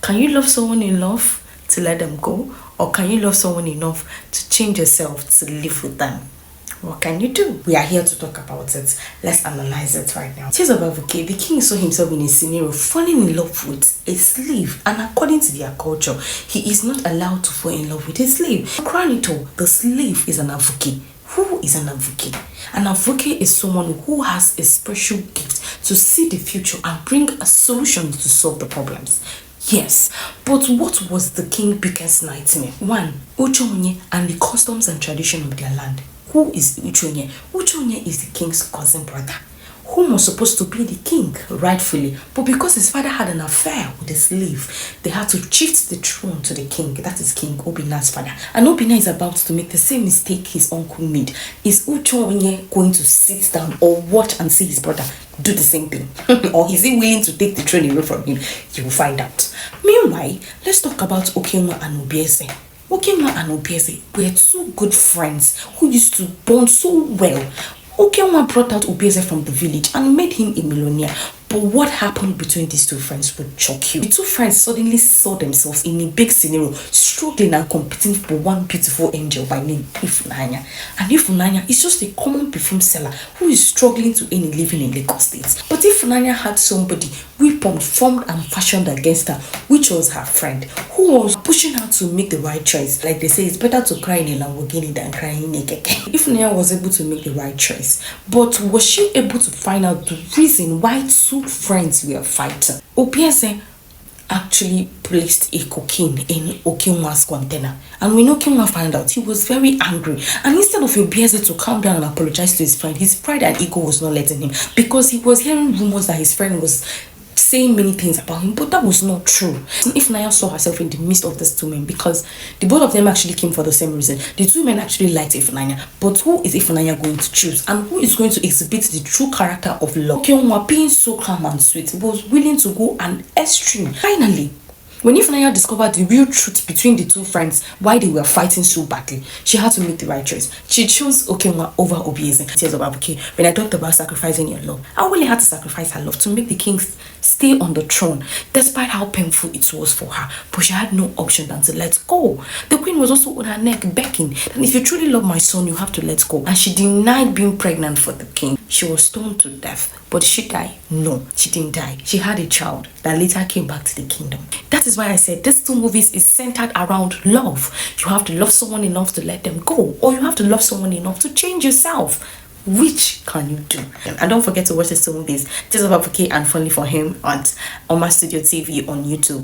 Can you love someone enough to let them go? Or can you love someone enough to change yourself to live with them? What can you do? We are here to talk about it. Let's analyze it right now. Tears of Avuke, the king saw himself in a scenario falling in love with a slave, and according to their culture, he is not allowed to fall in love with a slave. Cronito, the slave is an Avuke. Who is an Avuke? An Avuke is someone who has a special gift to see the future and bring a solution to solve the problems. Yes, but what was the king's biggest nightmare? 1. Uchonye and the customs and tradition of their land. Who is Uchonye? Uchonye is the king's cousin brother, whom was supposed to be the king, rightfully, but because his father had an affair with a slave, they had to shift the throne to the king. That is King Obina's father. And Obina is about to make the same mistake his uncle made. Is Uchonye going to sit down or watch and see his brother do the same thing? Or is he willing to take the throne away from him? You will find out. Meanwhile, let's talk about Okenwa and Obieze. Okenwa and Obieze were two good friends who used to bond so well. Okenwa brought out Obieze from the village and made him a millionaire. But what happened between these two friends would shock you. The two friends suddenly saw themselves in a big scenario, struggling and competing for one beautiful angel by name Ifunanya. And Ifunanya is just a common perfume seller who is struggling to earn a living in Lagos State. But Ifunanya had somebody formed and fashioned against her, which was her friend, who was pushing her to make the right choice. Like they say, it's better to cry in a Lamborghini than crying in a keke. Ifunanya was able to make the right choice, but was she able to find out the reason why two friends were fighting? Obieze actually placed a cocaine in Okenwa's container, and when Okenwa found out, he was very angry, and instead of Obieze to calm down and apologize to his friend, his pride and ego was not letting him, because he was hearing rumors that his friend was saying many things about him, but that was not true. Ifunanya saw herself in the midst of these two men, because the both of them actually came for the same reason. The two men actually liked Ifunanya, but who is Ifunanya going to choose, and who is going to exhibit the true character of love? Okenwa, being so calm and sweet, was willing to go an extreme. Finally, when Ifunanya discovered the real truth between the two friends, why they were fighting so badly, she had to make the right choice. She chose Okenwa over Obieze. Tears of Avuke, when I talked about sacrificing your love, I really had to sacrifice her love to make the king stay on the throne, despite how painful it was for her. But she had no option than to let go. The queen was also on her neck begging that if you truly love my son, you have to let go. And she denied being pregnant for the king. She was stoned to death. But did she die? No, she didn't die. She had a child that later came back to the kingdom. That is why I said these two movies is centered around love. You have to love someone enough to let them go, or you have to love someone enough to change yourself. Which can you do? And don't forget to watch these two movies, Tears of Avuke and Funny for Him, on Oma Studio TV on YouTube.